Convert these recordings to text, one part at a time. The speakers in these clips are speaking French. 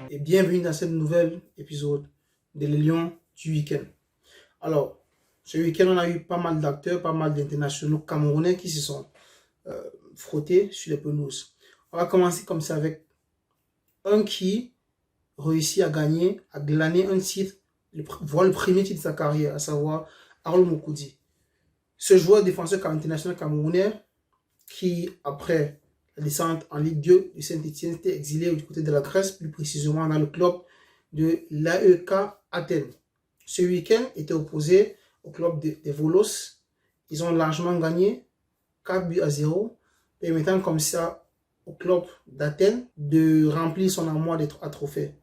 Et bienvenue dans ce nouvel épisode de Les Lions du week-end. Alors, ce week-end, on a eu pas mal d'acteurs, pas mal d'internationaux camerounais qui se sont frottés sur les pelouses. On va commencer comme ça avec un qui réussit à gagner, à glaner un titre, voire le premier titre de sa carrière, à savoir Arlo Mokoudi. Ce joueur défenseur international camerounais qui, après la descente en Ligue 2 de Saint-Etienne, était exilé du côté de la Grèce, plus précisément dans le club de l'AEK Athènes. Ce week-end était opposé au club des Volos. Ils ont largement gagné 4-0, permettant comme ça au club d'Athènes de remplir son armoire à trophées.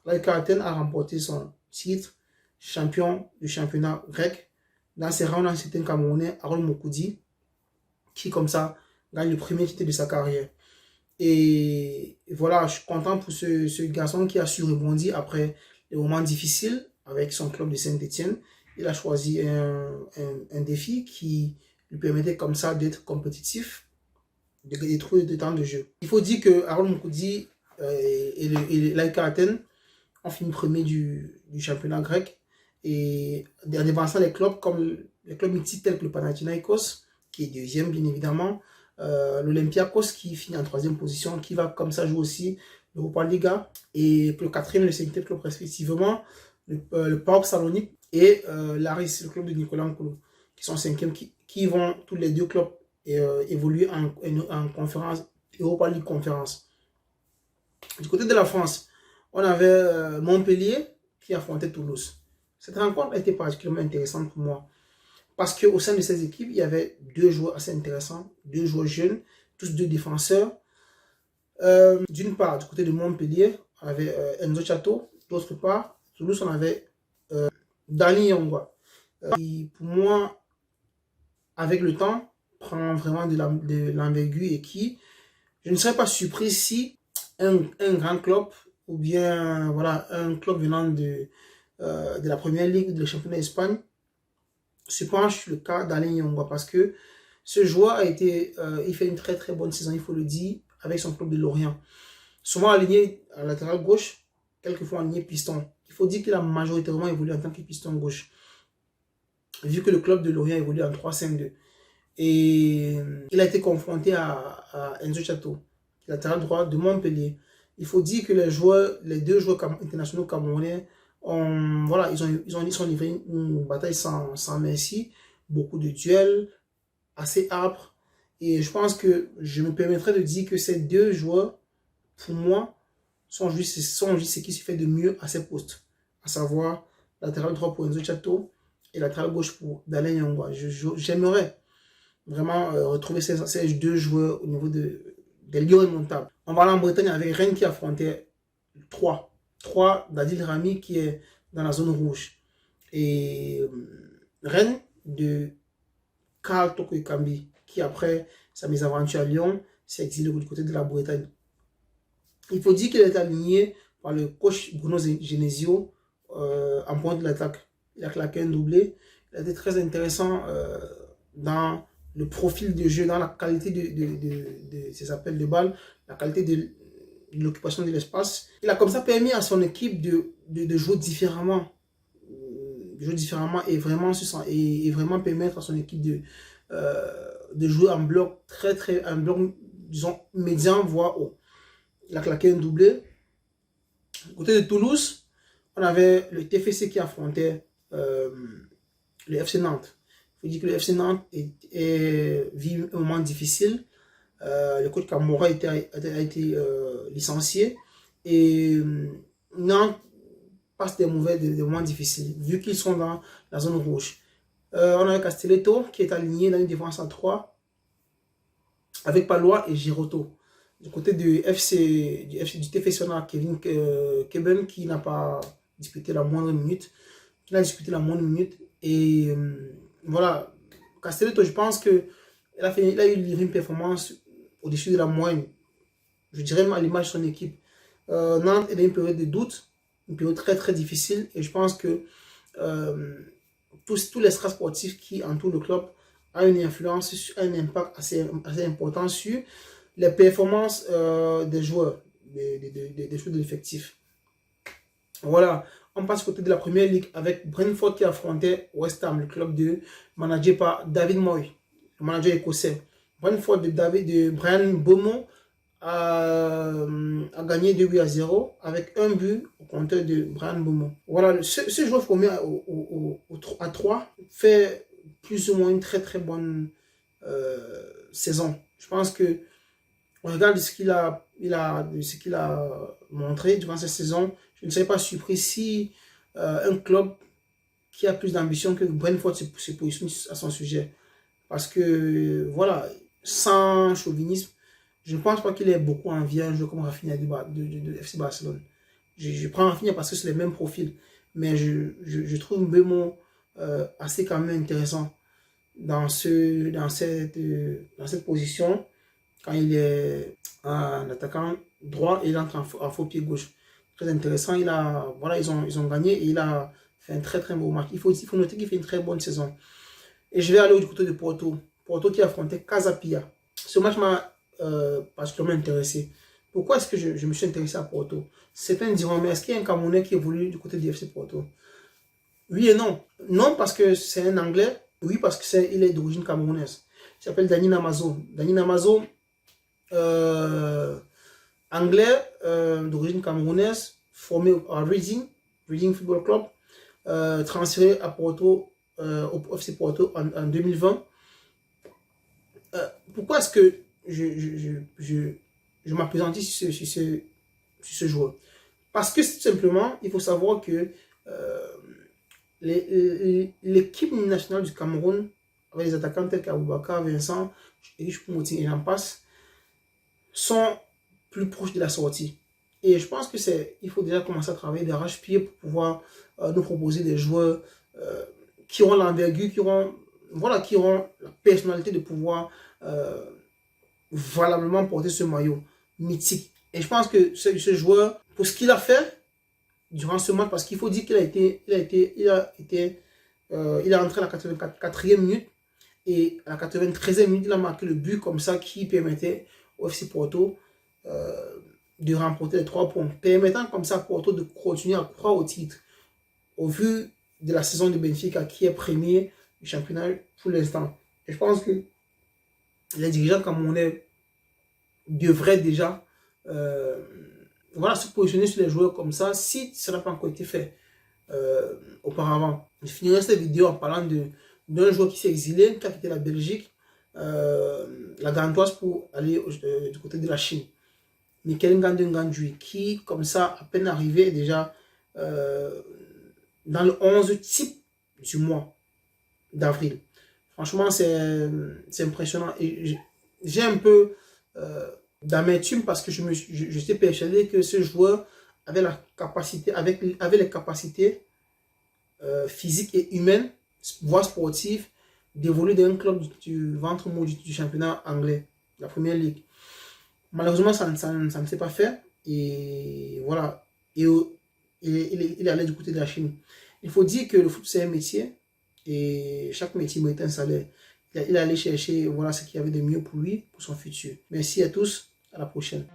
L'AEK Athènes a remporté son titre champion du championnat grec. Dans ses rangs, un certain Camerounais, Arlo Mokoudi, qui comme ça gagne le premier titre de sa carrière. Et voilà, je suis content pour ce garçon qui a su rebondir après les moments difficiles avec son club de Saint-Etienne. Il a choisi un défi qui lui permettait comme ça d'être compétitif, de trouver du temps de jeu. Il faut dire que Arlo Mokoudi et l'AEK Athènes ont fini premier du championnat grec et en devançant les clubs comme les clubs mythiques tels que le Panathinaikos, qui est deuxième bien évidemment, l'Olympiakos qui finit en troisième position, qui va comme ça jouer aussi l'Europa Liga, et pour le quatrième et le cinquième club respectivement, le PAOK Salonique et l'Aris, le club de Nicolas Nkolo, qui sont cinquième, qui vont tous les deux clubs évoluer en conférence, Europa League conférence. Du côté de la France, on avait Montpellier qui affrontait Toulouse. Cette rencontre a été particulièrement intéressante pour moi, parce qu'au sein de ces équipes, il y avait deux joueurs assez intéressants, deux joueurs jeunes, tous deux défenseurs. D'une part, du côté de Montpellier, on avait Enzo Chato. D'autre part, Toulouse, on avait Dani Yongwa. Qui, pour moi, avec le temps, prend vraiment de l'envergure et qui, je ne serais pas surpris si un grand club, ou bien voilà, un club venant de la première ligue, de championnat d'Espagne, se penche sur le cas d'Alain Yongwa, parce que ce joueur a été, il fait une très très bonne saison, il faut le dire, avec son club de Lorient. Souvent aligné à latéral gauche, quelquefois aligné piston. Il faut dire qu'il a majoritairement évolué en tant que piston gauche, vu que le club de Lorient évolue en 3-5-2. Et il a été confronté à Enzo Chato, latéral droit de Montpellier. Il faut dire que les deux joueurs internationaux camerounais, voilà, ils ont livré une bataille sans merci, beaucoup de duels, assez âpres. Et je pense que je me permettrais de dire que ces deux joueurs, pour moi, sont juste ce qui se fait de mieux à ces postes, à savoir latéral droit pour Enzo Chato et latéral gauche pour Dalain Yongwa. J'aimerais vraiment retrouver ces deux joueurs au niveau des lions remontables. On va aller en Bretagne avec Rennes qui affrontait 3 d'Adil Rami qui est dans la zone rouge. Et Rennes de Karl Toko Ekambi qui, après sa mésaventure à Lyon, s'est exilé du côté de la Bretagne. Il faut dire qu'il est aligné par le coach Bruno Genesio en point de l'attaque. Il a claqué un doublé. Il a été très intéressant dans le profil de jeu, dans la qualité de ses appels de balle, la qualité de l'occupation de l'espace. Il a comme ça permis à son équipe de jouer différemment. Et vraiment permettre à son équipe de jouer en bloc un bloc, disons, médian, voire haut. Il a claqué un doublé. Du côté de Toulouse, on avait le TFC qui affrontait le FC Nantes. Il faut dire que le FC Nantes vit un moment difficile. Le coach Camora a été licencié. Et Nantes passe des moments difficiles, vu qu'ils sont dans la zone rouge. On a Castelletto qui est aligné dans une défense à 3 avec Palois et Giroto. Du côté du TFC Nord, Kevin Keben qui n'a pas disputé la moindre minute. Et voilà, Castelletto, je pense qu'il a eu une performance au-dessus de la moyenne. Je dirais même à l'image de son équipe. Nantes est dans une période de doute, une période très très difficile. Et je pense que tous les strates sportifs qui entourent le club a une influence, un impact assez important sur les performances des joueurs, des joueurs de l'effectif. Voilà, on passe côté de la première ligue avec Brentford qui affrontait West Ham, le club managé par David Moyes, le manager écossais. Brentford de Brian Beaumont a gagné 2 buts à 0 avec un but au compteur de Brian Beaumont. Voilà, ce joueur formé à 3 fait plus ou moins une très bonne saison. Je pense que on regarde ce qu'il a montré durant cette saison. Je ne serais pas surpris si un club qui a plus d'ambition que Brentford se positionne à son sujet. Parce que, voilà, sans chauvinisme, je ne pense pas qu'il ait beaucoup envie un jeu comme Rafinha de FC Barcelone. Je prends Rafinha parce que c'est les mêmes profils. Mais je trouve Mbeumo assez quand même intéressant dans cette position quand il est un attaquant droit et il entre en faux pied gauche. Très intéressant. Voilà, ils ont gagné et il a fait un très beau match. Il faut noter qu'il fait une très bonne saison. Et je vais aller du côté de Porto. Porto qui affrontait Casa Pia. Ce match m'a particulièrement intéressé. Pourquoi est-ce que je me suis intéressé à Porto? Certains diront, mais est-ce qu'il y a un Camerounais qui évolue du côté du FC Porto? Oui et non. Non parce que c'est un Anglais. Oui parce qu'il est d'origine camerounaise. Il s'appelle Dani Namazo. Dani Namazo, anglais d'origine camerounaise, formé à Reading Football Club, transféré à Porto, au FC Porto en 2020. Pourquoi est-ce que je m'appesantis sur ce joueur? Parce que tout simplement, il faut savoir que l'équipe nationale du Cameroun, avec les attaquants tels qu'Aboubakar, Vincent, et j'en passe, sont plus proches de la sortie. Et je pense que il faut déjà commencer à travailler d'arrache-pied pour pouvoir nous proposer des joueurs qui auront l'envergure, qui auront la personnalité de pouvoir valablement porter ce maillot mythique. Et je pense que ce joueur, pour ce qu'il a fait durant ce match, parce qu'il faut dire qu'il il a entré à la 84e minute et à la 93e minute, il a marqué le but comme ça qui permettait au FC Porto de remporter les 3 points, permettant comme ça à Porto de continuer à croire au titre au vu de la saison de Benfica qui est premier du championnat pour l'instant. Et je pense que les dirigeants camerounais devraient déjà voilà, se positionner sur les joueurs comme ça si ça n'a pas encore été fait auparavant. Je finirai cette vidéo en parlant d'un joueur qui s'est exilé, qui a quitté la Belgique, la Gantoise pour aller du côté de la Chine. Mikel Ngandou, qui, comme ça, à peine arrivé, est déjà dans le 11 type du mois d'avril. Franchement, c'est impressionnant. Et j'ai un peu d'amertume parce que je suis persuadé que ce joueur avait les capacités physiques et humaines, voire sportives, d'évoluer dans un club du ventre mou du championnat anglais, la première ligue. Malheureusement, ça ne s'est pas fait. Et voilà. Et il est allé du côté de la Chine. Il faut dire que le foot, c'est un métier. Et chaque métier mérite un salaire. Il est allé chercher voilà, ce qu'il y avait de mieux pour lui, pour son futur. Merci à tous. À la prochaine.